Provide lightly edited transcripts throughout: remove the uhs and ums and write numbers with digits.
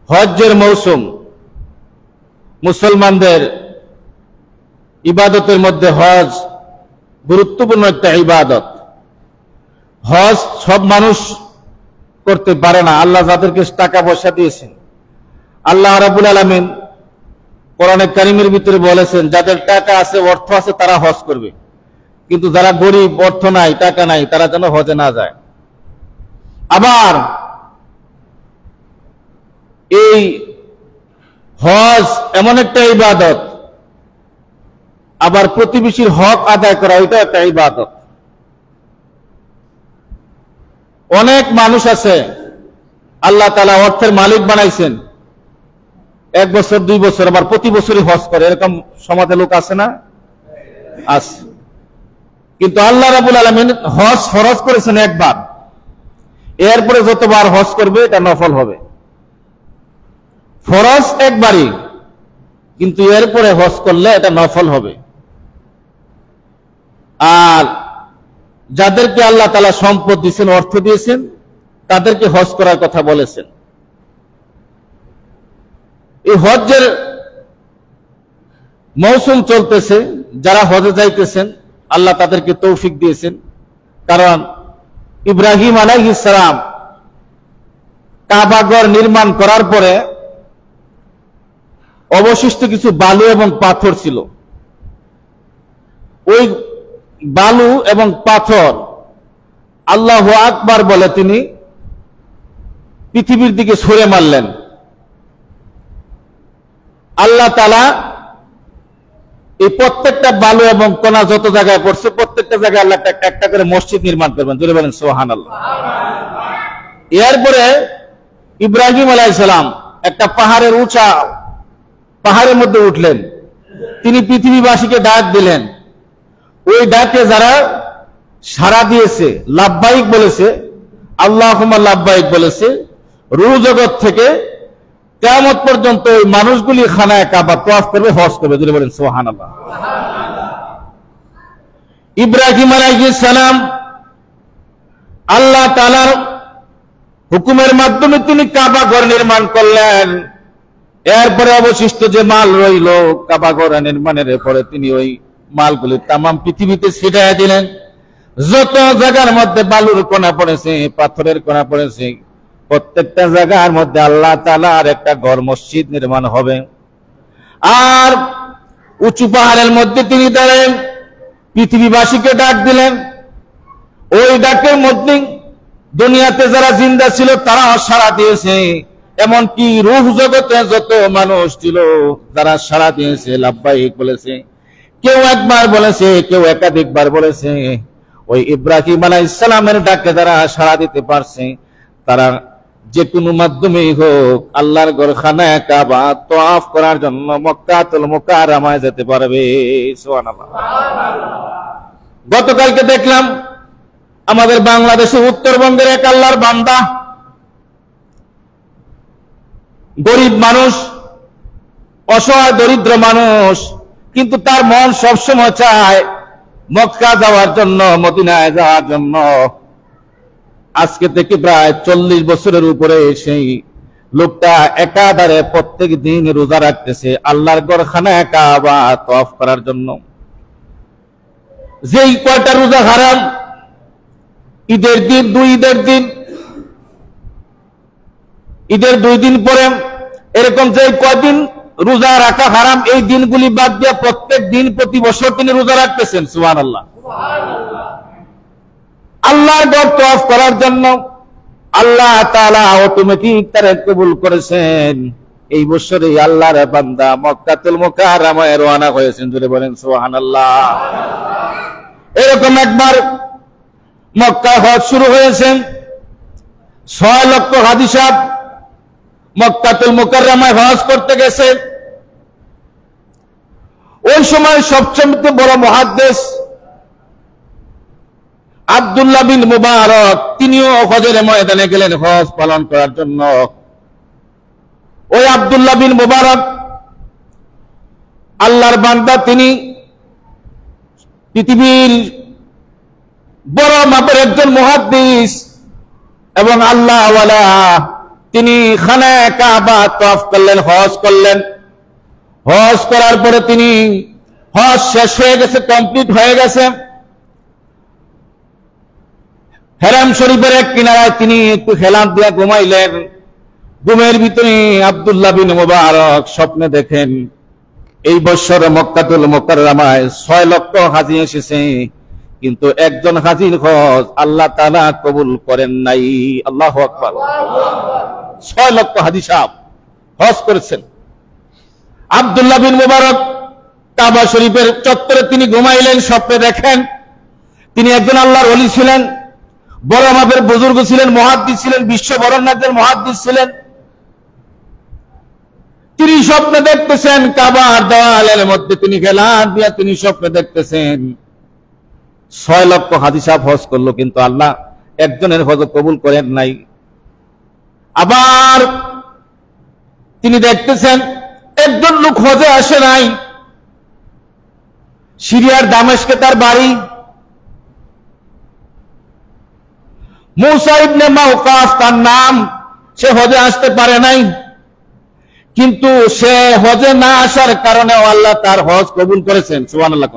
হজ্জের মৌসুম, মুসলমানদের ইবাদতের মধ্যে হজ গুরুত্বপূর্ণ একটা ইবাদত। হজ সব মানুষ করতে পারে না। আল্লাহ যাদেরকে টাকা পয়সা দিয়েছেন, আল্লাহ রাব্বুল আলামিন কোরআনে কারীমের ভিতরে বলেছেন যাদের টাকা আছে, অর্থ আছে, তারা হজ করবে, কিন্তু যারা গরিব, অর্থ নাই, টাকা নাই, তারা যেন হজে না যায়। আবার এই হজ এমন একটা ইবাদত, আবার প্রতিবেশীর হক আদায় করা ওইটা একটা ইবাদত। অনেক মানুষ আছে আল্লাহ তাআলা অর্থের মালিক বানাইছেন, 1 বছর 2 বছর আবার প্রতি বছরই হজ করে, এরকম সমাজে লোক আছে না? আছে। কিন্তু আল্লাহ রাব্বুল আলামিন হজ ফরজ করেছেন একবার, এরপরে যতবার হজ করবে এটা নফল হবে। ফরজ একবারই, কিন্তু এরপরে হজ করলে এটা নফল হবে। আর যাদেরকে আল্লাহ তাআলা সম্পদ দিয়েছেন, অর্থ দিয়েছেন, তাদেরকে হজ করার কথা বলেছেন। এই হজ্জের মৌসুম চলতেছে, যারা হজে যাইতেছেন আল্লাহ তাদেরকে তৌফিক দিয়েছেন। কারণ ইব্রাহিম আলাইহিস সালাম কাবাঘর নির্মাণ করার পরে অবশিষ্ট কিছু বালু এবং পাথর ছিল। ওই বালু এবং পাথর আল্লাহু আকবার বলে তিনি পৃথিবীর দিকে ছুঁড়ে মারলেন। আল্লাহ তাআলা এই প্রত্যেকটা বালু এবং কণা যত জায়গায় পড়ছে, প্রত্যেকটা জায়গায় আল্লাহ একটা করে মসজিদ নির্মাণ করবেন। জোরে বলেন সুবহানাল্লাহ। এরপরে ইব্রাহিম আলাইহিস সালাম একটা পাহাড়ের উঁচা পাহাড়ের মধ্যে উঠলেন, তিনি পৃথিবীবাসীকে ডাক দিলেন। ওই ডাকে যারা সাড়া দিয়েছে, লাব্বাইক বলেছে, আল্লাহুম্মা লাব্বাইক বলেছে, রূহ জগৎ থেকে কিয়ামত পর্যন্ত ওই মানুষগুলি খানায়ে কাবা তওয়াফ করবে, হজ করবে। জোরে বলেন সুবহানাল্লাহ। ইব্রাহিম আলাইহিস সালাম আল্লাহ তাআলার হুকুমের মাধ্যমে তিনি কাবা ঘর নির্মাণ করলেন। এরপরে অবশিষ্ট যে মাল রইল কাবা ঘর নির্মাণের পরে তিনি ওই মালগুলি তামাম পৃথিবীতে ছিটাইয়া দিলেন। যত জায়গার মধ্যে বালুর কণা পড়েছে, পাথরের কণা পড়েছে, প্রত্যেকটা জায়গার মধ্যে আল্লাহ তাআলার একটা ঘর মসজিদ নির্মাণ হবে। আর উঁচু পাহাড়ের মধ্যে তিনি দাঁড়ালেন, পৃথিবীবাসীকে ডাক দিলেন। ওই ডাকের মধ্যে দুনিয়াতে যারা জিন্দা ছিল তারা সাড়া দিয়েছে, এমনকি রূহ জগতে যত মানুষ ছিল যারা সাড়া দিয়েছে, লাব্বাইক বলেছে। কেউ একবার বলেছে, কেউ একাধিকবার বলেছে। ওই ইব্রাহিম আলাইহিস সালামের ডাকে যারা সাড়া দিতে পারছে, তারা যে কোনো মাধ্যমেই হোক আল্লাহর ঘর খানায়ে কাবা তওয়াফ করার জন্য মক্কাতুল মুকাররমায় যেতে পারবে। সুবহানাল্লাহ। গতকালকে দেখলাম আমাদের বাংলাদেশের উত্তরবঙ্গের এক আল্লাহর বান্দা, গরিব মানুষ, অসহায় দরিদ্র মানুষ, কিন্তু তার মন সবসময় চায় মক্কা যাওয়ার জন্য, মদিনায় যাওয়ার জন্য। আজকে থেকে প্রায় 40 বছরের উপরে সেই লোকটা একাধারে প্রত্যেক দিন রোজা রাখতেছে আল্লাহর ঘর খানায়ে কাবা তওয়াফ করার জন্য। যেই কয়টা রোজা হারাম, ঈদের দিন, ঈদের 2 দিন পরে এরকম যে কয়দিন রোজা রাখা হারাম, এই দিনগুলি বাদ দিয়ে প্রত্যেক দিন প্রতি বছর তিনি রোজা রাখতেছেন। সুবহানাল্লাহ। আল্লাহর ঘর তওয়াফ করার জন্য আল্লাহ তাআলা অটোমেটিক তারে কবুল করেছেন। এই বছরে আল্লাহর বান্দা মক্কাতুল মুকাররমায় রওনা হয়েছেন। জোরে বলেন সুবহানাল্লাহ। এরকম একবার মক্কায় হজ শুরু হয়েছে, 6 লক্ষ হাজী সাহেব মক্কাতুল মুকাররমায় হজ করতে গেছে। ওই সময় সবচেয়ে বড় মুহাদ্দিস আব্দুল্লাহ বিন মুবারক, তিনিও হজের ময়দানে গেলেন হজ পালন করার জন্য। ওই আব্দুল্লাহ বিন মুবারক আল্লাহর বান্দা, তিনি পৃথিবীর বড় মাপের একজন মুহাদ্দিস এবং আল্লাহওয়ালা। তিনি খানায়ে কাবা তওয়াফ করলেন, হজ করলেন। হজ করার পরে তিনি হজ শেষ হয়ে গেছে, কমপ্লিট হয়ে গেছে। হেরাম শরীফের এক কিনারায় তিনি একটু হেলান দিয়া ঘুমাইলেন। ঘুমের ভিতরে আব্দুল্লাহ বিন মুবারক স্বপ্নে দেখেন এই বছর মক্কাতুল মুকাররমায় 6 লক্ষ হাজী এসেছে, কিন্তু একজন হাজীর হজ আল্লাহ তাআলা কবুল করেন নাই। আল্লাহু আকবার। 6 লক্ষ হাজী সাহেব হজ করেছেন। আব্দুল্লাহ বিন মুবারক কাবা শরীফের চত্বরে তিনি ঘুমাইলেন, স্বপ্নে দেখেন তিনি একজন আল্লাহর ওলি ছিলেন, বড় মাপের বুজুর্গ ছিলেন, মুহাদ্দিস ছিলেন, বিশ্ব বরেণ্যদের মুহাদ্দিস ছিলেন। তিনি স্বপ্নে দেখতেছেন কাবার দেওয়ালের মধ্যে তিনি হেলান দিয়া তিনি স্বপ্নে দেখতেছেন 6 লক্ষ হাজী সাহেব হজ করলো, কিন্তু আল্লাহ একজনের হজ কবুল করেন নাই। আবার তিনি দেখতেছেন একজন লোক হজে আসে নাই, সিরিয়ার দামেস্কে তার বাড়ি। মুসা ইবনে মাওকাফ তার নাম, সে হজে আসতে পারে নাই, কিন্তু সে হজে না আসার কারণে আল্লাহ তার হজ কবুল করেছেন। সুবহানাল্লাহ।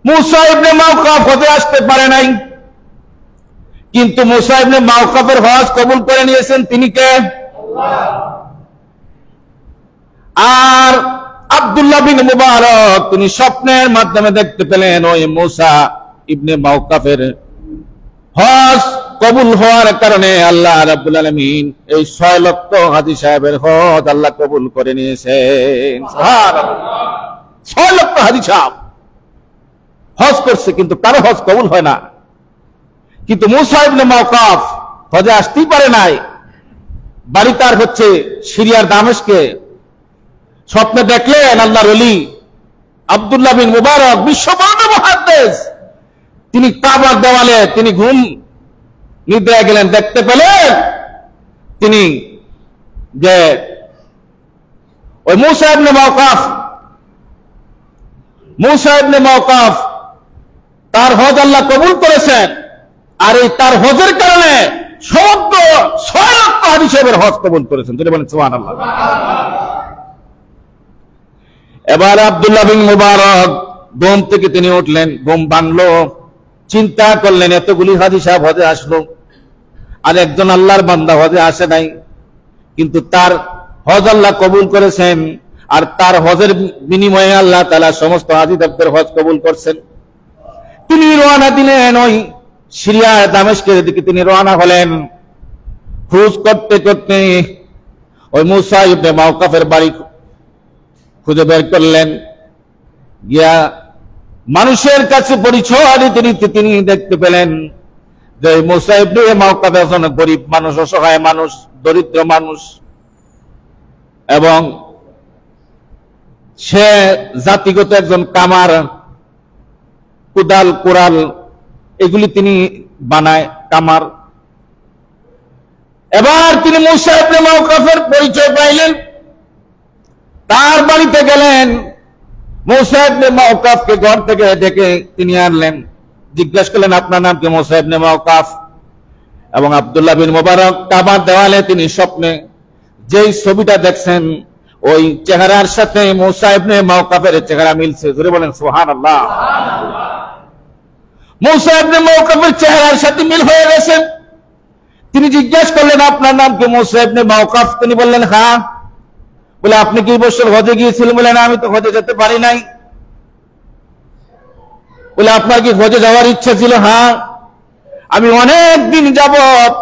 মুসা ইবনে মাওকাফ হজে আসতে পারে নাই, কিন্তু মুসা ইবনে মাওকাফের হজ কবুল করে নিয়েছেন তিনি কে? আল্লাহ। আর আব্দুল্লাহ বিন মুবারক তিনি স্বপ্নের মাধ্যমে দেখতে পেলেন ওই মুসা ইবনে মাওকাফের হজ কবুল হওয়ার কারণে আল্লাহ রাব্বুল আলামিন এই 6 লক্ষ হাজী সাহেবের হজ আল্লাহ কবুল করে নিয়েছেন। সুবহানাল্লাহ। 6 লক্ষ হাজী সাহেব হজ করছে, কিন্তু কারো হজ কবুল হয় না। কিন্তু মুসা ইবনে মাওকাফ হজে আসতেই পারে নাই, বাড়ি তার হচ্ছে সিরিয়ার দামেস্কে। স্বপ্নে দেখলেন আল্লাহর ওলি আব্দুল্লাহ বিন মুবারক, বিশ্ববরেণ্য মুহাদ্দিস, তিনি কাবার দেওয়ালে তিনি ঘুম নিদ্রায় গেলেন। দেখতে পেলেন তিনি যে ওই মুসা ইবনে মাওকাফ তার হজ আল্লাহ কবুল করেছেন, আর এই তার হজের কারণে সমগ্র 6 লক্ষ হাজী সাহেবের হজ কবুল করেছেন। তিনি বলেন সুবহানাল্লাহ। এবার আব্দুল্লাহ বিন মুবারক ঘুম থেকে তিনি উঠলেন, ঘুম ভাঙলো, চিন্তা করলেন এতগুলি হাজী সাহেব হজে আসলো, আর একজন আল্লাহর বান্দা হজে আসে নাই, কিন্তু তার হজ আল্লাহ কবুল করেছেন, আর তার হজের বিনিময়ে আল্লাহ তাআলা সমস্ত হাজীদের হজ কবুল করছেন। তিনি রওনা দিলেন ওই সিরিয়া দামেস্কের দিকে তিনি রওনা হলেন। খোঁজ করতে করতে ওই মুসা ইবনে মাওকাফের বাড়ি খুঁজে বের করলেন। গিয়া মানুষের কাছে পরিচয় দিতে দিতে তিনি দেখতে পেলেন যে মুসা ইবনে মাওকাফ একজন গরিব মানুষ, অসহায় মানুষ, দরিদ্র মানুষ, এবং সে জাতিগত একজন কামার, কুদাল কুড়াল এগুলি তিনি বানায়, কামার। এবার তিনি মুসা ইবনে মাওকাফের পরিচয় পাইলেন, তার বাড়িতে গেলেন, মুসা ইবনে মাওকাফকে ঘর থেকে ডেকে তিনি আনলেন, জিজ্ঞাসা করলেন আপনার নাম কি? মুসা ইবনে মাওকাফ। এবং আব্দুল্লাহ বিন মুবারক কাবার দেওয়ালে তিনি স্বপ্নে যেই ছবিটা দেখছেন ওই চেহারার সাথে মুসা ইবনে মাওকাফের চেহারা মিলছে। জোরে বলেন সুবহানাল্লাহ। মুসা ইবনে মাওকাফের চেহারার সাথে মিল হয়ে গেছে। তিনি জিজ্ঞাসা করলেন আপনার নাম কি? মুসা ইবনে মাওকাফ। তিনি বললেন হ্যাঁ। বলে আপনি কি বছর হজে গিয়েছিলেন? বলে না, আমি তো হজে যেতে পারি নাই। বলে আপনার কি হজে যাওয়ার ইচ্ছা ছিল? হ্যাঁ, আমি অনেক দিন যাবত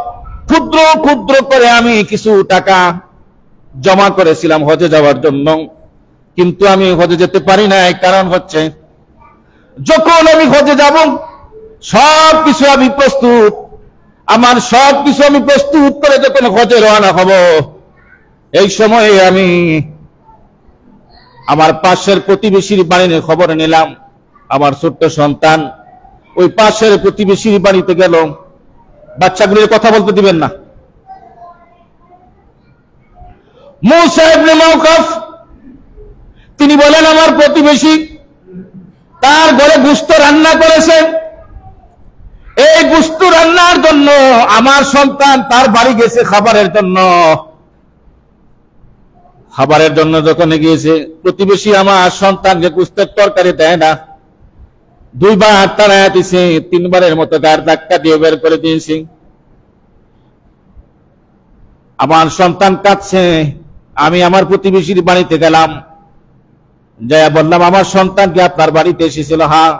ক্ষুদ্র ক্ষুদ্র করে আমি কিছু টাকা জমা করেছিলাম হজে যাওয়ার জন্য, কিন্তু আমি হজে যেতে পারি নাই। কারণ হচ্ছে যখন আমি হজে যাব সবকিছু আমি প্রস্তুত, আমার সবকিছু আমি প্রস্তুত করে যখন হজে রওনা হব, এই সময়ে আমি আমার পাশের প্রতিবেশীর বাড়ির খবর নিলাম। আমার ছোট্ট সন্তান ওই পাশের প্রতিবেশীর বাড়িতে গেল। বাচ্চাগুলির কথা বলতে দিবেন না। মুসা ইবনে মাওকাফ তিনি বলেন আমার প্রতিবেশী তার ঘরে গোশত রান্না করেছে, এই গোশত রান্নার জন্য আমার সন্তান তার বাড়ি গেছে খাবারের জন্য। খাবারের জন্য যখন গিয়েছে, প্রতিবেশী আমার সন্তানকে গোশতের তরকারি দেয় না, 2 বার তাড়াইয়া দিছে, 3 বারের মতো গায়ের ধাক্কা দিয়ে বের করে দিয়েছে। আমার সন্তান কাঁদছে। আমি আমার প্রতিবেশীর বাড়িতে গেলাম, যাইয়া বললাম, আমার সন্তান কি আপনার বাড়িতে এসেছিল? হ্যাঁ।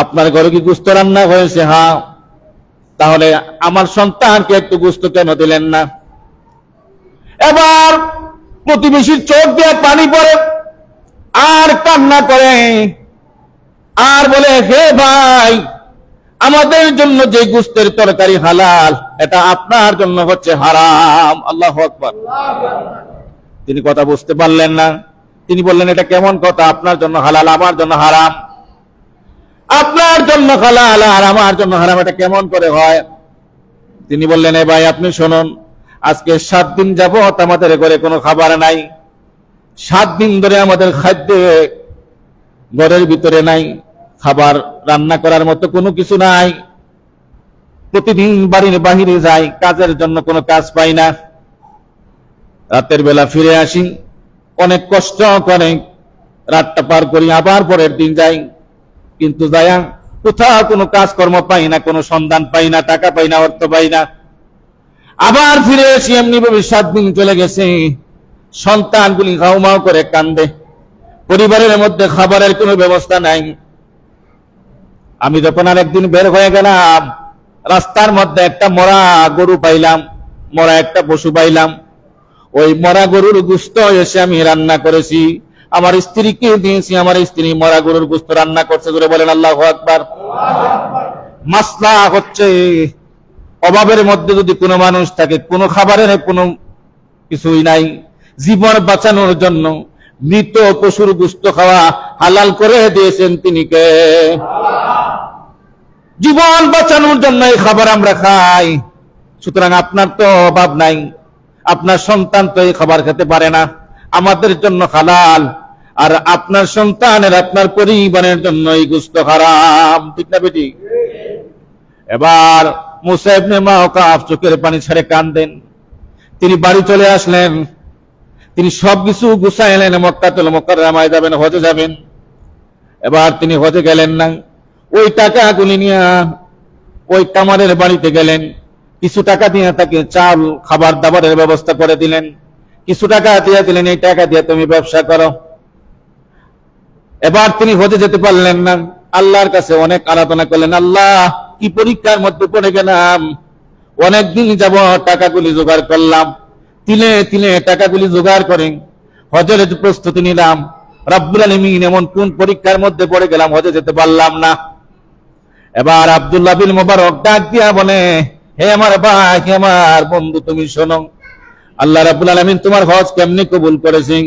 আপনার ঘরে কি গোশত রান্না হয়েছে? হ্যাঁ। তাহলে আমার সন্তানকে একটু গোশত কেন দিলেন না? এবার প্রতিবেশীর চোখ দিয়ে পানি পড়ে, আর কান্না করে, আর বলে, হে ভাই, আমাদের জন্য যে গোশতের তরকারি হালাল, এটা আপনার জন্য হচ্ছে হারাম। আল্লাহু আকবার। তিনি কথা বুঝতে পারলেন না। তিনি বললেন, এটা কেমন কথা? আপনার জন্য হালাল, আমার জন্য হারাম। আপনার জন্য হালাল আর আমার জন্য হারাম, এটা কেমন করে হয়? তিনি বললেন, এ ভাই, আপনি শুনুন, আজকে 7 দিন যাবত আমাদের ঘরে কোনো খাবার নাই। 7 দিন ধরে আমাদের খাদ্য ঘরের ভিতরে নাই, খাবার রান্না করার মতো কোনো কিছু নাই। প্রতিদিন বাড়ির বাহিরে যাই, কাজের জন্য কোনো কাজ পাই না। রাতের বেলা ফিরে আসি, অনেক কষ্ট করে রাতটা পার করি, আবার পরের দিন যাই, কিন্তু যায়া কোথাও কোনো কাজকর্ম পাই না, কোনো সন্ধান পাই না, টাকা পাই না, অর্থ পাই না। আবার ফিরে এসে এমনি ভাবে 7 দিন চলে গেছে। সন্তানগুলি হাউমাউ করে কান্দে, পরিবারের মধ্যে খাবারের কোনো ব্যবস্থা নাই। আমি যখন আরেকদিন বের হয়ে গেলাম, রাস্তার মধ্যে একটা মরা গরু পাইলাম, মরা একটা পশু পাইলাম। ওই মরা গরুর গোশত এসে আমি রান্না করেছি, আমার স্ত্রীকে দিয়েছি। আমার স্ত্রী মরা গরুর গোশত রান্না করছে। জোরে বলেন আল্লাহু আকবার। মাসলা হচ্ছে, অভাবের মধ্যে যদি কোনো মানুষ থাকে, কোনো খাবারের কোনো কিছুই নাই, জীবন বাঁচানোর জন্য মৃত পশুর গোশত খাওয়া হালাল করে দিয়েছেন তিনি কে? জীবন বাঁচানোর জন্য এই খাবার আমরা খাই। সুতরাং আপনার তো অভাব নাই, আপনার সন্তান তো এই খাবার খেতে পারে না, আমাদের জন্য হালাল, আর আপনার সন্তানের, আপনার পরিবারের জন্য এই গোশত হারাম। ঠিক না বেটি? এবার মুসা ইবনে ওয়াক্কাস চোখের পানি ছেড়ে কাঁদেন। তিনি বাড়ি চলে আসলেন, তিনি সবকিছু গুছাইলেন, মক্কাতুল মুকাররমায় যাবেন, হজে যাবেন। এবার তিনি হজে গেলেন না, ওই টাকাগুলি নিয়ে ওই কামারের বাড়িতে গেলেন। কিছু টাকা দিয়ে তাকে চাল, খাবার দাবারের ব্যবস্থা করে দিলেন। কিছু টাকা দিয়ে দিলেন, এই টাকা দিয়ে তুমি ব্যবসা করো। এবার তিনি হজে যেতে পারলেন না। আল্লাহর কাছে অনেক আরাধনা করলেন, আল্লাহ, কি পরীক্ষার মধ্যে পড়ে গেলাম, অনেকদিন যাব টাকাগুলি জোগাড় করলাম, তিলে তিলে টাকাগুলি জোগাড় করে হজের প্রস্তুতি নিলাম। রব্বুল আলামিন, এমন কোন পরীক্ষার মধ্যে পড়ে গেলাম, হজে যেতে পারলাম না। এবার আব্দুল্লাহ বিন মুবারক ডাক দিয়া বলে, হে আমার ভাই, হে আমার বন্ধু, তুমি শোনো, আল্লাহ রাব্বুল আলামিন তোমার হজ কেমনে কবুল করেছেন?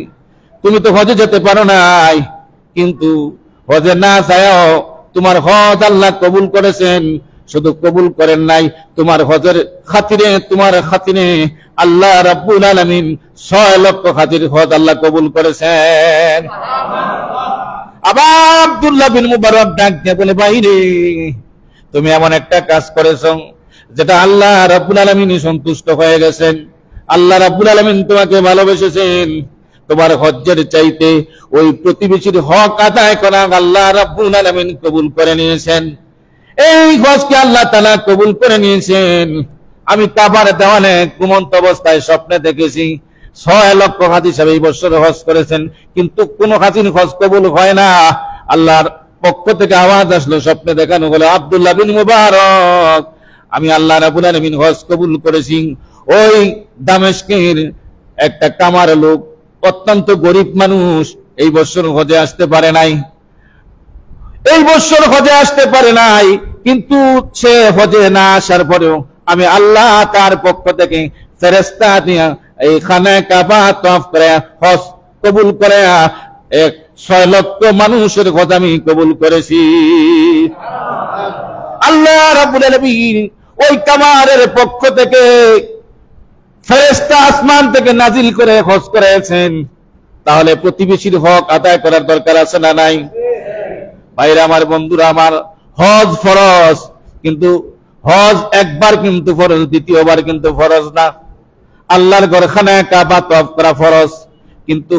তুমি তো হজে যেতে পারো নাই, কিন্তু হজে না যাও তোমার হজ আল্লাহ কবুল করেছেন। শুধু কবুল করেন নাই, তোমার হজের খাতিরে, তোমার খাতিরে আল্লাহ রাব্বুল আলামিন 6 লক্ষ হাজির হজ আল্লাহ কবুল করেছেন। আবার আব্দুল্লাহ বিন মুবারক ডাক দিয়ে বলে, ভাইরে, তুমি এমন একটা কাজ করেছো যেটা আল্লাহ রাব্বুল আলামিন সন্তুষ্ট হয়ে গেছেন। আল্লাহ রাব্বুল আলামিন তোমাকে ভালোবেসেছেন। তোমার হজ্জের চাইতে ওই প্রতিবেশীর হক আদায় করা আল্লাহ রাব্বুল আলামিন কবুল করে নিয়েছেন। এই হজকে আল্লাহ তাআলা কবুল করে নিয়েছেন। আমি কাবার দেওয়ানে ঘুমন্ত অবস্থায় স্বপ্নে দেখেছি 6 লক্ষ হাজি সাহেব এই বছর হজ করেছেন, কিন্তু কোন হাজির হজ কবুল হয় না। আল্লাহর পক্ষ থেকে আওয়াজ আসলো, স্বপ্নে দেখানো হলো, আব্দুল্লাহ বিন মুবারক, আমি আল্লাহ রাব্বুল আলামিন হজ কবুল করেছি। ওই দামেস্কের একটা কামার লোক, অত্যন্ত গরিব মানুষ, এই বছর হজে আসতে পারে নাই, এই বছর হজে আসতে পারে নাই, কিন্তু সে হজে না আসার পরেও আমি আল্লাহ তার পক্ষ থেকে ফেরেশতা দিয়া এই খানে কাবা তওয়াফ করে হজ কবুল করে 6 লক্ষ মানুষের হজ আমি কবুল করেছি। আল্লাহ রাব্বুল আলামিন ওই কামারের পক্ষ থেকে ফেরেশতা আসমান থেকে নাজিল করে হজ করেছেন। তাহলে প্রতিবেশীর হক আদায় করার দরকার আছে না নাই? ভাইরা আমার, বন্ধুরা আমার, হজ ফরজ, কিন্তু হজ একবার কিন্তু ফরজ, দ্বিতীয়বার কিন্তু ফরজ না। আল্লাহর ঘরখানায় কাবা তওয়াফ করা ফরজ, কিন্তু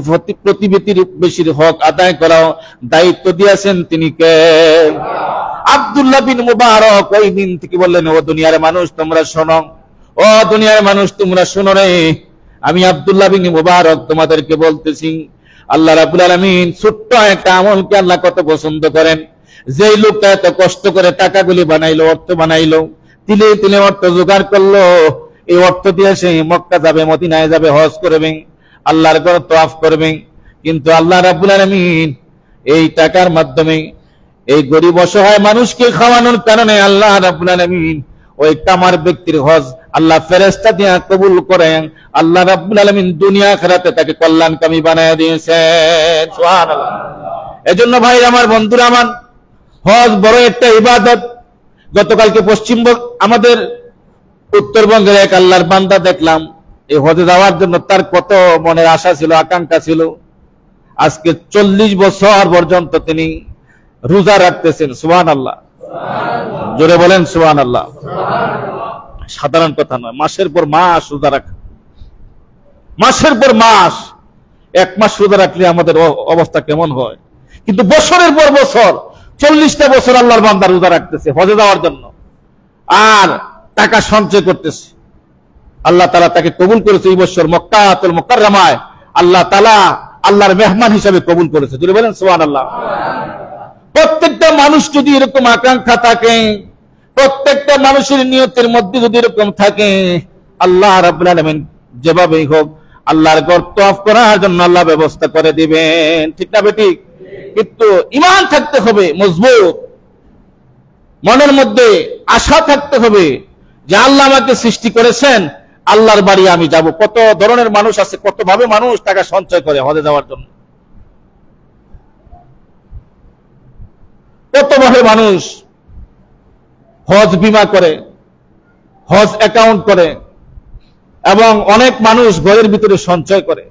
প্রতিবেশীর হক আদায় করাও দায়িত্ব দিয়েছেন তিনি কে? আব্দুল্লাহ বিন মুবারক ওই দিন থেকে বললেন, ও দুনিয়ার মানুষ তোমরা শোনো, ও দুনিয়ার মানুষ তোমরা শোনো রে, আমি আব্দুল্লাহ বিন মুবারক তোমাদেরকে বলতেছি, আল্লাহ রাব্বুল আলামিন ছোট্ট একটা আমলকে আল্লাহ কত পছন্দ করেন। যেই লোকটা এত কষ্ট করে টাকাগুলি বানাইলো, অর্থ বানাইলো, তিলে তিলে অর্থ জোগাড় করলো, এই অর্থ দিয়ে সে মক্কা যাবে, মদিনায় যাবে, হজ করবে, আল্লাহর ঘর তওয়াফ করবে, কিন্তু আল্লাহ রাব্বুল আলামিন এই টাকার মাধ্যমে এই গরিব অসহায় মানুষকে খাওয়ানোর কারণে আল্লাহ রাব্বুল আলামিন ওই কামার ব্যক্তির হজ আল্লাহ ফেরেশতা দিয়ে কবুল করেন। আল্লাহ রাব্বুল আলামিন দুনিয়া আখিরাতে তাকে কল্যাণকামী বানায় দিয়েছেন। সুবহানাল্লাহ। এজন্য ভাই আমার, বন্ধুরা আমার, হজ বড় একটা ইবাদত। গতকালকে আমাদের উত্তরবঙ্গের এক আল্লাহর বান্দা দেখলাম, এই হজে যাওয়ার জন্য তার কত মনের আশা ছিল, আকাঙ্ক্ষা ছিল। আজকে 40 বছর পর্যন্ত তিনি রোজা রাখতেছেন। সুবহানাল্লাহ, জোরে বলেন সুবহানাল্লাহ। সাধারণ কথা নয়, মাসের পর মাস রোজা রাখা, মাসের পর মাস। 1 মাস রোজা রাখলে আমাদের অবস্থা কেমন হয়, কিন্তু বছরের পর বছর 40টা বছর আল্লাহর বান্দা রোজা রাখতেছে হজে যাওয়ার জন্য, আর টাকা সঞ্চয় করতেছে। আল্লাহ তাআলা তাকে কবুল করেছে এই বছর মক্কাতুল মুকাররমায়, আল্লাহ তাআলা আল্লাহর মেহমান হিসেবে কবুল করেছে। জোরে বলেন সুবহানাল্লাহ। প্রত্যেকটা মানুষ যদি এরকম আকাঙ্ক্ষা থাকে, প্রত্যেকটা মানুষের নিয়তের মধ্যে যদি এরকম থাকে, আল্লাহ রাব্বুল আলামিন যেভাবেই হোক আল্লাহর ঘর তওয়াফ করার জন্য আল্লাহ ব্যবস্থা করে দিবেন। ঠিক না বেঠিক? কিন্তু ঈমান থাকতে হবে মজবুত, মনের মধ্যে আশা থাকতে হবে যে আল্লাহ আমাকে সৃষ্টি করেছেন, আল্লাহর বাড়ি আমি যাব। কত ধরনের মানুষ আছে, কত ভাবে মানুষ টাকা সঞ্চয় করে হজে যাওয়ার জন্য, কত ভাবে মানুষ হজ বীমা করে, হজ অ্যাকাউন্ট করে, এবং অনেক মানুষ ঘরের ভিতরে সঞ্চয় করে।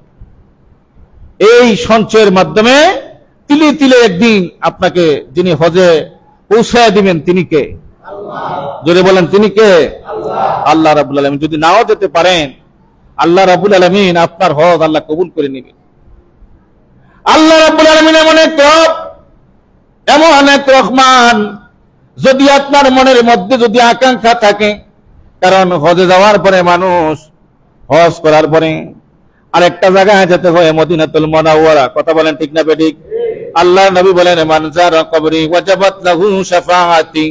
এই সঞ্চয়ের মাধ্যমে তিলে তিলে একদিন আপনাকে যিনি হজে পৌঁছায় দিবেন তিনি কে? জোরে বলেন তিনি কে? আল্লাহ রাব্বুল আলামিন। যদি নাও যেতে পারেন, আল্লাহ রাব্বুল আলামিন আপনার হজ আল্লাহ কবুল করে নেবেন। আল্লাহ রাব্বুল আলামিন এমন এক রব, এমন এক রহমান, যদি আপনার মনের মধ্যে যদি আকাঙ্ক্ষা থাকে, কারণ হজে যাওয়ার পরে মানুষ হজ করার পরে আরেকটা জায়গায় যেতে হয়, মদিনাতুল মুনাওয়ারা। কথা বলেন ঠিক না বেঠিক? আল্লাহর নবী বলেন, মান যারা কবরি ওয়াজাবাত লাহু শাফাআতি,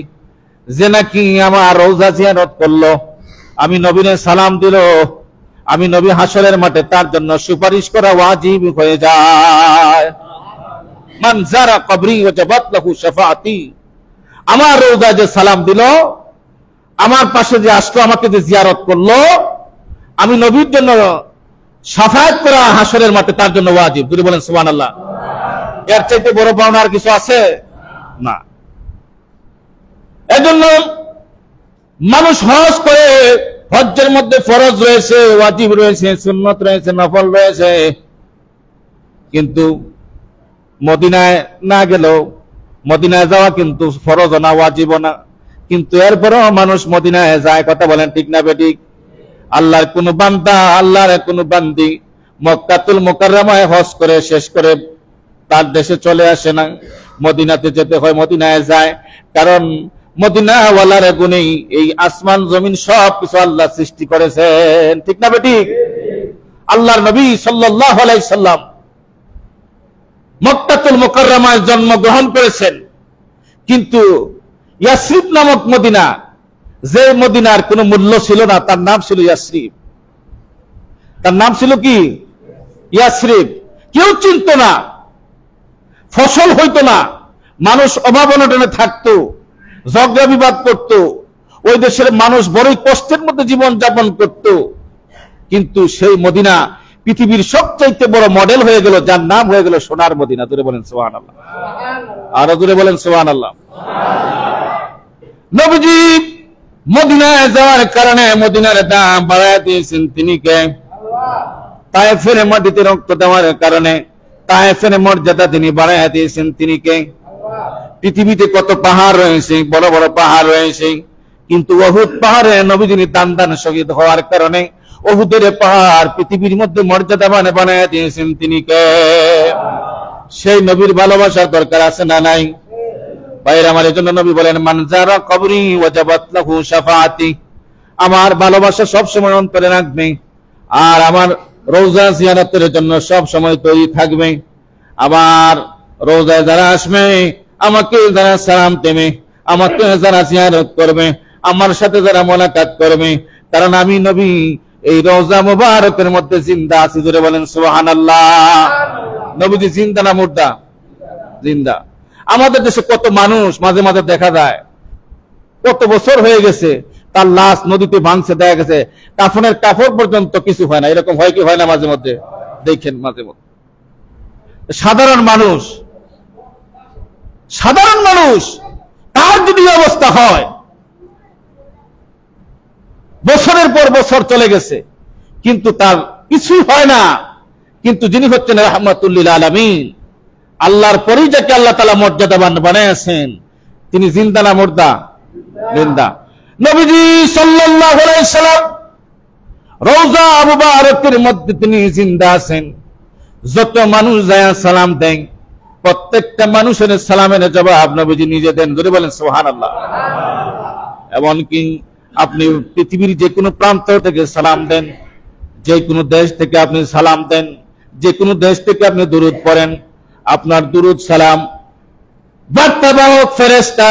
যে নাকি আমার রওজা জিয়ারত করলো, আমি নবীরে সালাম দিল, আমি নবী হাসরের মাঠে তার জন্য সুপারিশ করা ওয়াজিব হয়ে যায়। মান যারা কবরি ওয়াজাবাত লাহু শাফাআতি, আমার রওজা যে সালাম দিল, আমার পাশে যে আসলো, আমাকে যে জিয়ারত করলো, আমি নবীর জন্য শাফায়াত করা হাসরের মাঠে তার জন্য ওয়াজিব। যদি বলেন সুবহানাল্লাহ। এর চাইতে বড় পাওনা আর কিছু আছে না। এজন্য মানুষ হজ করে, হজ্জের মধ্যে ফরজ রয়েছে, ওয়াজিব রয়েছে, সুন্নত রয়েছে, নফল রয়েছে, কিন্তু মদিনায় না গেলেও, মদিনায় যাওয়া কিন্তু ফরজ না, ওয়াজিব না, কিন্তু এরপরেও মানুষ মদিনায় যায়। কথা বলেন ঠিক না বেঠিক? আল্লাহর কোন বান্দা, আল্লাহর কোন বান্দি মক্কাতুল মুকাররমায় হজ করে শেষ করে তার দেশে চলে আসে না, মদিনাতে যেতে হয়, মদিনায় যায়। কারণ মদিনা ওয়ালার গুণেই এই আসমান জমিন সব কিছু আল্লাহ সৃষ্টি করেছেন। ঠিক না বেঠিক? আল্লাহর নবী সাল্লাল্লাহু আলাইহি সাল্লাম মক্কাতুল মুকাররমায় জন্মগ্রহণ করেছেন, কিন্তু ইয়াসরিব নামক মদিনা, যে মদিনার কোনো মূল্য ছিল না, তার নাম ছিল ইয়াসরিব। তার নাম ছিল কি? ইয়াসরিব। কেউ চিনত না, ফসল হইতো না, মানুষ অভাব অনটনে থাকতো, ঝগড়া বিবাদ করত, ওই দেশের মানুষ বড়ই কষ্টের মধ্যে জীবন যাপন করত। কিন্তু সেই মদিনা পৃথিবীর সবচাইতে বড় মডেল হয়ে গেল, যার নাম হয়ে গেল সোনার মদিনা। জোরে বলেন সুবহানাল্লাহ। আরো জোরে বলেন সুবহানাল্লাহ। নবীজি মদিনায় যাওয়ার কারণে মদিনার দাম বাড়ায় দিয়েছেন তিনি কে? তায়েফের মাটিতে রক্ত দেওয়ার কারণে তায়েফের মর্যাদা তিনি বাড়ায় দিয়েছেন তিনি কে? পৃথিবীতে কত পাহাড় রয়েছে, বড় বড় পাহাড় রয়েছে, কিন্তু উহুদ পাহাড়ে নবী যিনি দান দান শহীদ হওয়ার কারণে উহুদের পাহাড় পৃথিবীর মধ্যে মর্যাদাবান বানায় দিয়েছেন তিনি কে? সেই নবীর ভালোবাসার দরকার আছে না নাই? ভাইরা আমার, এজন্য নবী বলেন, মান যারা কবরি ওয়াজাবাত লাহু শাফাআতি, আমার ভালোবাসা সব সময় অন্তরে রাখবে, আর আমার রওজা জিয়ারতের জন্য সব সময় তৈরি থাকবে। আবার রওজায় যারা আসবে, আমাকে যারা সালাম দেবে, আমাকে যারা জিয়ারত করবে, আমার সাথে যারা মোলাকাত করবে, কারণ আমি নবী এই রওজা মুবারকের মধ্যে জিন্দা আছি। জোরে বলেন সুবহানাল্লাহ। নবীজি জিন্দা না মুর্দা? জিন্দা। আমাদের দেশে কত মানুষ মাঝে মাঝে দেখা যায়, কত বছর হয়ে গেছে তার লাশ নদীতে ভাঙছে, দেখা গেছে কাফনের কাপড় পর্যন্ত কিছু হয় না। এরকম হয় কি হয় না? মাঝে মধ্যে দেখেন, মাঝে মধ্যে সাধারণ মানুষ তার যদি অবস্থা হয়, বছরের পর বছর চলে গেছে কিন্তু তার কিছুই হয় না, কিন্তু যিনি হচ্ছেন রাহমাতুল লিল আলামিন, আল্লাহর পরেই যাকে আল্লাহ তাআলা মর্যাদাবান বানাইছেন, তিনি জিন্দা না মুর্দা? জিন্দা। নবীজি সাল্লাল্লাহু আলাইহি সাল্লাম রওজা মুবারকের মধ্যে তিনি জিন্দা আছেন। যত মানুষ যায় সালাম দেন, প্রত্যেকটা মানুষের সালামের জবাব নবীজি নিজে দেন। জোরে বলেন সুবহানাল্লাহ। এমনকি আপনি পৃথিবীর যে কোনো প্রান্ত থেকে সালাম দেন, যে কোনো দেশ থেকে আপনি সালাম দেন, যে কোনো দেশ থেকে আপনি দুরূদ পড়েন, আপনার দুরূদ সালাম বার্তাবাহক ফেরেশতা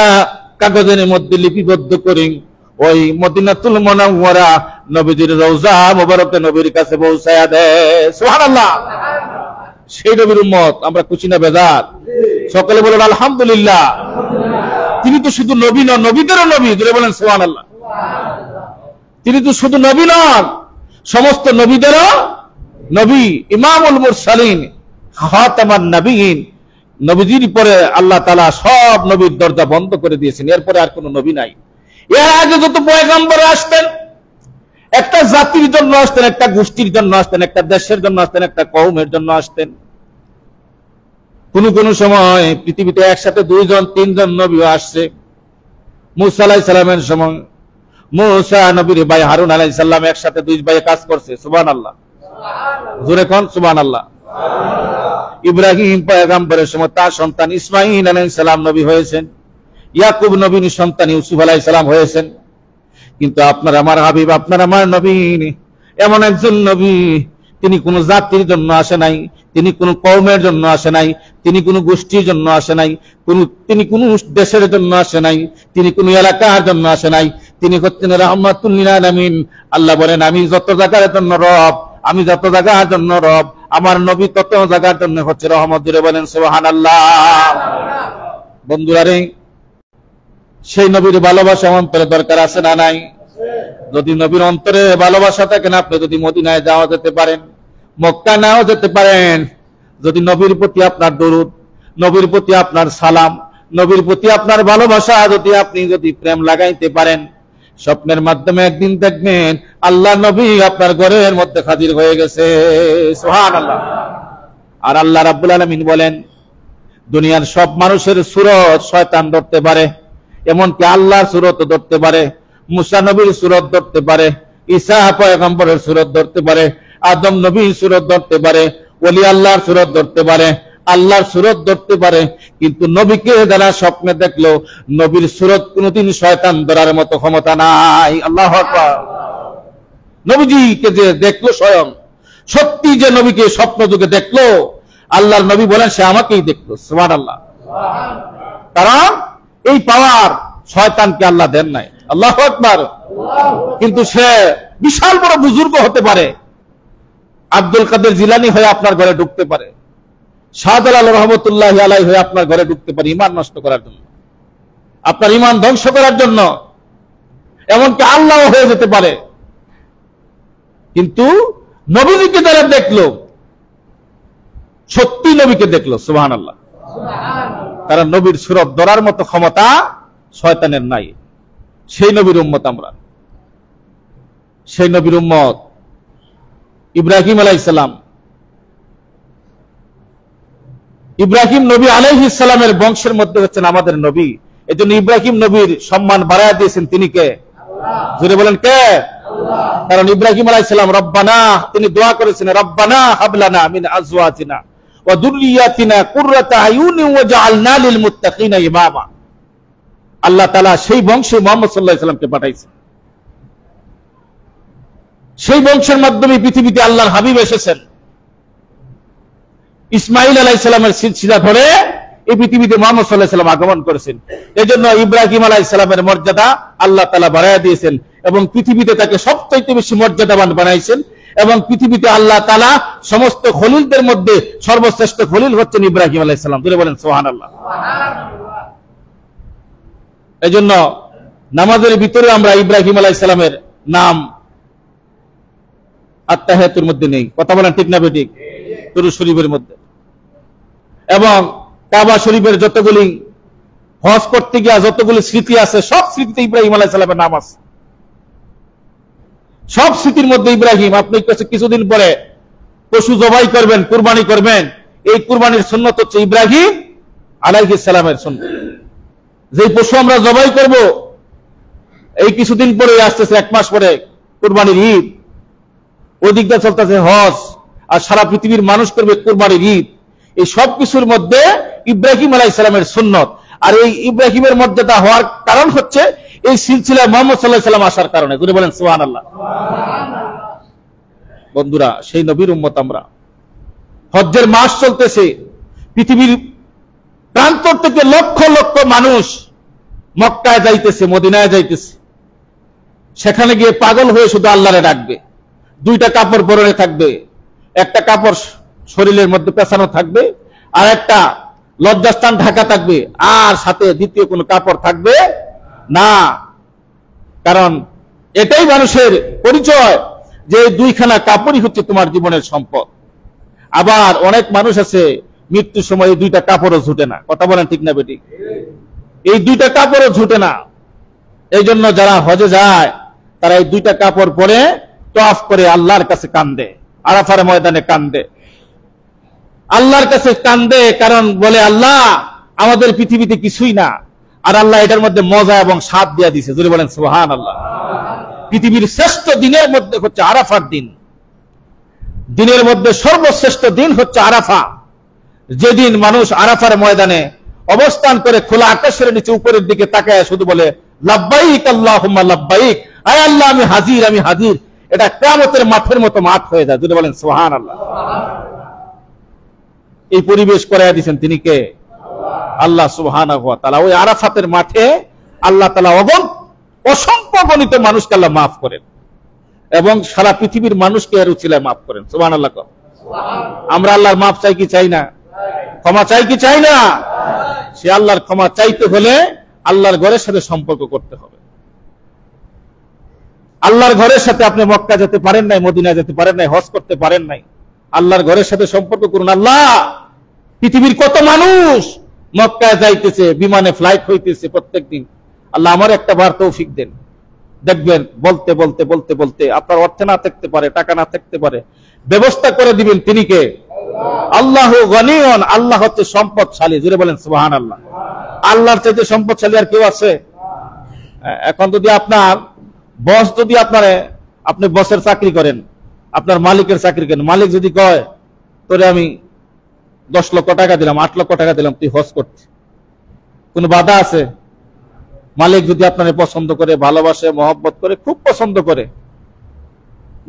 কাগজের মধ্যে লিপিবদ্ধ করে ওই মদিনাতুল মুনাওয়ারা নবীজির রওজা মুবারকে নবীর কাছে পৌঁছায়া দেয়। সুবহানাল্লাহ। সেই নবীর উম্মত আমরা খুশি না বেজার? সকলে বলেন আলহামদুলিল্লাহ। তিনি তো শুধু নবী নন, নবীদেরও নবী। জোরে বলেন সুবহানাল্লাহ। তিনি তো শুধু নবী নন, সমস্ত নবীদেরও নবী, ইমামুল মুরসালিন, খাতামান নবীন। নবীজির পরে আল্লাহ তাআলা সব নবীর দরজা বন্ধ করে দিয়েছেন, এরপরে আর কোনো নবী নাই। এর আগে যত পয়গম্বর আসতেন, একটা জাতির জন্য আসতেন, একটা গোষ্ঠীর জন্য আসতেন, একটা দেশের জন্য আসতেন, একটা কওমের জন্য আসতেন। কোন সময় পৃথিবীতে একসাথে 2 জন 3 জন নবী আসছে। মূসা আলাইহিস সালামের সময় মূসা নবীর ভাই হারুন আলাইহিস সালাম একসাথে 2 ভাই কাজ করছে। সুবহানাল্লাহ। জোরে কোন সুবহানাল্লাহ। ইব্রাহিম পয়গম্বরের সময় তার সন্তান ইসমাঈল আলাইহিস সালাম নবী হয়েছেন। ইয়াকুব নবীর সন্তান ইউসুফ আলাইহিস সালাম হয়েছেন। কিন্তু আপনার আমার হাবিব, আপনার আমার নবী এমন একজন নবী, তিনি কোন জাতির জন্য আসে নাই, তিনি কোন কওমের জন্য আসে নাই, তিনি কোন গোষ্ঠীর জন্য আসে নাই, তিনি কোন দেশের জন্য আসে নাই, তিনি কোন এলাকার জন্য আসে নাই। তিনি হচ্ছেন রাহমাতুল লিল আলামিন। আল্লাহ বলেন, আমি যত জায়গার জন্য রব, আমি যত জায়গার জন্য রব, আমার নবী তত জায়গার জন্য হচ্ছে রহমত। জুড়ে বলেন সুবহানাল্লাহ। বন্ধুরা রে, সেই নবীর ভালোবাসা অন্তরে দরকার আছে না নাই? যদি নবীর অন্তরে ভালোবাসা থাকে না, আপনি যদি মদিনায় যাওয়া যেতে পারেন, মক্কা নাও যেতে পারেন, যদি নবীর প্রতি আপনার দরুদ, নবীর প্রতি আপনার সালাম, নবীর প্রতি আপনার ভালোবাসা যদি প্রেম লাগাইতে পারেন, স্বপ্নের মাধ্যমে একদিন দেখবেন আল্লাহ নবী আপনার ঘরের মধ্যে হাজির হয়ে গেছে। সুবহানাল্লাহ। আর আল্লাহ রাব্বুল আলামিন বলেন, দুনিয়ার সব মানুষের সুরত শয়তান ধরতে পারে, এমনকি আল্লাহর সুরত ধরতে পারে, মুসা নবীর সুরত ধরতে পারে, ঈসা পয়গম্বরের সুরত ধরতে পারে, আদম নবীর সুরত ধরতে পারে, ওলি আল্লাহর সুরত ধরতে পারে, আল্লাহর সুরত ধরতে পারে, কিন্তু নবীকে যারা স্বপ্নে দেখলো, নবীর সুরত কোনদিন শয়তান ধরার মতো ক্ষমতা নাই। আল্লাহু আকবার। নবীজিকে যে দেখলো, স্বয়ং সত্যি যে নবীকে স্বপ্ন যুগে দেখলো, আল্লাহর নবী বলেন সে আমাকেই দেখলো। সুবহানাল্লাহ। কারণ এই পাওয়ার শয়তানকে আল্লাহ দেন নাই। আল্লাহু আকবার। কিন্তু সে বিশাল বড় বুজুর্গ হতে পারে, আব্দুল কাদের জিলানী হয়ে আপনার ঘরে ঢুকতে পারে, শাহজালাল রহমতুল্লাহি আলাইহি হয়ে আপনার ঘরে ঢুকতে পারে ঈমান নষ্ট করার জন্য, আপনার ঈমান ধ্বংস করার জন্য, এমনকি আল্লাহ হয়ে যেতে পারে। কিন্তু নবীজিকে যারা দেখলো, সত্যি নবীকে দেখলো। সুবহানাল্লাহ। কারণ নবীর সুরত ধরার মতো ক্ষমতা শয়তানের নাই। সেই নবীর উম্মত আমরা, সেই নবীর উম্মত। ইব্রাহিম আলাইহিস সালাম ইব্রাহিম নবী আলাইহিস সালামের বংশের মধ্যে হচ্ছেন আমাদের নবী। এজন্য ইব্রাহিম নবীর সম্মান বাড়ায় দিয়েছেন তিনি কে? জোরে বলেন কে? কারণ ইব্রাহিম আলাইহিস সালাম রব্বানা, তিনি দোয়া করেছেন রব্বানা হাবলানা মিন আজওয়াজিনা ওয়া যুররিয়াতিনা কুররাতা আয়ুনিন ওয়াজআলনা লিল মুত্তাকিনা ইমামা। আল্লাহ তাআলা সেই বংশে মুহাম্মদ সাল্লাল্লাহু আলাইহি সাল্লামকে পাঠাইছেন। সেই বংশের মাধ্যমে পৃথিবীতে আল্লাহর হাবিব এসেছেন। ইসমাইল আলাইহিস সালামের সিলসিলা ধরে এই পৃথিবীতে মুহাম্মদ সাল্লাল্লাহু আলাইহি সাল্লাম আগমন করেছেন। এজন্য ইব্রাহিম আলাইহিস সালামের মর্যাদা আল্লাহ তাআলা বাড়ায়া দিয়েছেন এবং পৃথিবীতে তাকে সবচেয়ে বেশি মর্যাদাবান বানাইছেন। এবং পৃথিবীতে আল্লাহ তাআলা সমস্ত খলিলদের মধ্যে সর্বশ্রেষ্ঠ খলিল হচ্ছেন ইব্রাহিম আলাইহিস সালাম। বলে বলেন সুবহানাল্লাহ। এজন্য নামাজের ভিতরে আমরা ইব্রাহিম আলাইহিস সালামের নাম আত্তাহিয়াতুর মধ্যে নেই। কথা বলেন ঠিক না বেঠিক? দুরূদ শরীফের মধ্যে এবং কাবা শরীফের যতগুলি হজ করতে গিয়ে যতগুলি স্মৃতি আছে সব স্মৃতিতে ইব্রাহিম আলাইহিস সালামের নাম আছে। সব স্মৃতির মধ্যে ইব্রাহিম, আপনি কিছুদিন পরে পশু জবাই করবেন, কুরবানি করবেন, এই কুরবানির সুন্নত হচ্ছে ইব্রাহিম আলাইহিস সালামের সুন্নত। যে পশু আমরা জবাই করব এই কিছুদিন পরে আসতেছে, এক মাস পরে কুরবানির ঈদ, ওই দিকটা চলতেছে হজ, আর সারা পৃথিবীর মানুষ করবে কুরবানির ঈদ। এই সব কিছুর মধ্যে ইব্রাহিম আলাইহিস সালামের সুন্নত। আর এই ইব্রাহিমের মর্যাদা হওয়ার কারণ হচ্ছে এই সিলসিলায় মুহাম্মদ সাল্লাল্লাহু আলাইহি সাল্লাম আসার কারণে। জোরে বলেন সুবহানাল্লাহ। বন্ধুরা, সেই নবীর উম্মত আমরা। হজ্জের মাস চলতেছে, পৃথিবীর প্রান্তর থেকে লক্ষ লক্ষ মানুষ মক্কায় যাইতেছে, মদিনায় যাইতেছে। সেখানে গিয়ে পাগল হয়ে শুধু আল্লাহরে ডাকবে। দুইটা কাপড় পরনে থাকবে, একটা কাপড় শরীরের মধ্যে পেছানো থাকবে, আর একটা লজ্জাস্থান ঢাকা থাকবে, আর সাথে দ্বিতীয় কোনো কাপড় থাকবে না। কারণ এটাই মানুষের পরিচয় যে দুইখানা কাপড়ই হচ্ছে তোমার জীবনের সম্পদ। আবার অনেক মানুষ আছে মৃত্যুর সময় এই দুইটা কাপড়ও ঝুটে না। কথা বলেন ঠিক না বেটি? এই দুইটা কাপড়ও ঝুটে না। এই জন্য যারা হজে যায় তারা এই দুইটা কাপড় পরে তওয়াফ করে আল্লাহর কাছে কান্দে, আরাফার ময়দানে কান্দে, আল্লাহর কাছে কান্দে। কারণ বলে আল্লাহ আমাদের পৃথিবীতে কিছুই না, আর আল্লাহ এটার মধ্যে মজা এবং স্বাদ দিয়া দিছে। যদি বলেন সুবহানাল্লাহ। পৃথিবীর শ্রেষ্ঠ দিনের মধ্যে হচ্ছে আরাফার দিন। দিনের মধ্যে সর্বশ্রেষ্ঠ দিন হচ্ছে আরাফা, যেদিন মানুষ আরাফার ময়দানে অবস্থান করে খোলা আকাশের নিচে উপরের দিকে তাকায় শুধু বলে লাব্বাইক আল্লাহুম্মা লাব্বাইক, আয় আল্লাহ আমি হাজির, আমি হাজির। এটা কিয়ামতের মাঠের মতো মাঠ হয়ে যায়। যদি বলেন সুবহানাল্লাহ। এই পরিবেশ করাইয়া দিয়েছেন তিনি কে? আল্লাহ সুবহানাহু ওয়া তাআলা। ওই আরাফাতের মাঠে আল্লাহ তাআলা অসংখ্য গণিত মানুষকে আল্লাহ মাফ করেন এবং সারা পৃথিবীর মানুষকে এর উছিলায় মাফ করেন। সুবহানাল্লাহ। আমরা আল্লাহর মাফ চাই কি চাই না? ক্ষমা চাই কি চাই না? সে আল্লাহর ক্ষমা চাইতে হলে আল্লাহর ঘরের সাথে সম্পর্ক করতে হবে। আল্লাহর ঘরের সাথে আপনি মক্কা যেতে পারেন নাই, মদিনা যেতে পারেন নাই, হজ করতে পারেন নাই, আল্লাহর ঘরের সাথে সম্পর্ক করুন। আল্লাহ পৃথিবীর কত মানুষ মক্কায় যাইতেছে, বিমানে ফ্লাইট হইতেছে প্রত্যেকদিন, আল্লাহ আমার একটা বার তৌফিক দেন। দেখবেন বলতে বলতে বলতে বলতে আপনার অর্থে না থাকতে পারে, টাকা না থাকতে পারে, ব্যবস্থা করে দিবেন তিনি কে? আল্লাহু গনিয়ুন। আল্লাহ হচ্ছে সম্পদশালী। জুড়ে বলেন সুবহানাল্লাহ। আল্লাহর চাইতে সম্পদশালী আর কেউ আছে? এখন যদি আপনার বস, যদি আপনি বসের চাকরি করেন, আপনার মালিকের চাকরি করেন, মালিক যদি কয় তোরে আমি 10 লক্ষ টাকা দিলাম, 8 লক্ষ টাকা দিলাম, তুই হজ করছিস, কোন বাধা আছে? মালিক যদি আপনার পছন্দ করে, ভালোবাসে, মহব্বত করে, খুব পছন্দ করে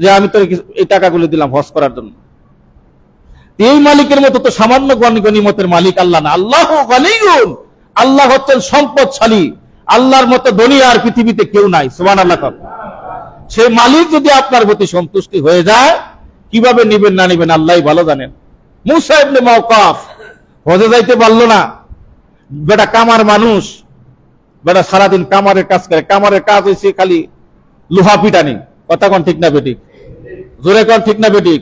যে আমি তোর এই টাকাগুলো দিলাম হজ করার জন্য, এই মালিকের মতো তো সামান্য গনিমতের মালিক আল্লাহ না। আল্লাহু গনিয়ুন। আল্লাহ হচ্ছেন সম্পদশালী। আল্লাহর মতো ধনী আর পৃথিবীতে কেউ নাই। সুবহানাল্লাহ। সেই মালিক যদি আপনার প্রতি সন্তুষ্টি হয়ে যায়, কিভাবে নিবেন না নিবেন আল্লাহই ভালো জানেন। মুসা ইবনে মাওকাফ হজে যাইতে পারলো না, বেটা কামার মানুষ, বেটা সারাদিন কামারের কাজ করে। কামারের কাজ হয়েছে খালি লোহা পিটানি। কথা কোন ঠিক না বেঠিক? জোরে কোন ঠিক না বেঠিক?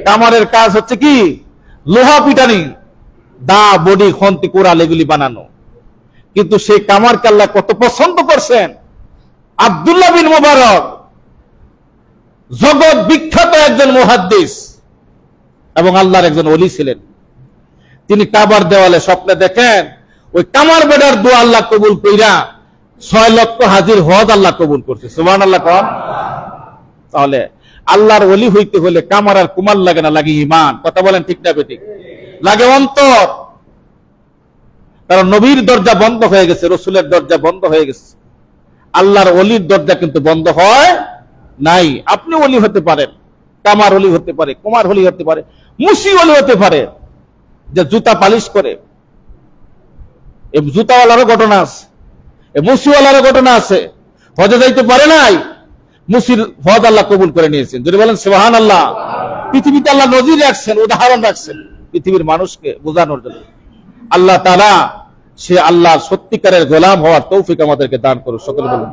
কামারের কাজ হচ্ছে কি? লোহা পিটানি, দা, বডি, খন্তি, কোরাল এগুলি বানানো। কিন্তু সেই কামারকে আল্লাহ কত পছন্দ করছেন। আব্দুল্লাহ বিন মুবারক জগৎ বিখ্যাত একজন মুহাদ্দিস এবং আল্লাহর একজন ওলি ছিলেন। তিনি কাবার দেওয়ালে স্বপ্নে দেখেন ওই কামার বেটার দোয়া আল্লাহ কবুল কইরা 6 লক্ষ হাজির হজ আল্লাহ কবুল করছে। সুবহানাল্লাহ কোন। তাহলে আল্লাহর ওলি হইতে হলে কামার আর কুমার লাগে না, লাগে ঈমান। কথা বলেন ঠিক না বেঠিক? লাগে অন্তর। কারণ নবীর দরজা বন্ধ হয়ে গেছে, রসুলের দরজা বন্ধ হয়ে গেছে, আল্লাহর ওলির দরজা কিন্তু বন্ধ হয় নাই। আপনি ওলি হতে পারেন, কামার ওলি হতে পারে, কুমার ওলি হতে পারে, মুসি ওলি হতে পারে, যে জুতা পালিশ করে। এই জুতাওয়ালারও ঘটনা আছে, এই মুসিওয়ালারও ঘটনা আছে। হজে যাইতে পারে নাই, মুসির হজ আল্লাহ কবুল করে নিয়েছেন। যদি বলেন সুবহানাল্লাহ। পৃথিবীতে আল্লাহ নজির রাখছেন, উদাহরণ রাখছেন পৃথিবীর মানুষকে বোঝানোর জন্য। আল্লাহ তাআলা সে আল্লাহর সত্যিকারের গোলাম হওয়ার তৌফিক আমাদেরকে দান করুন। সকলে বলুন।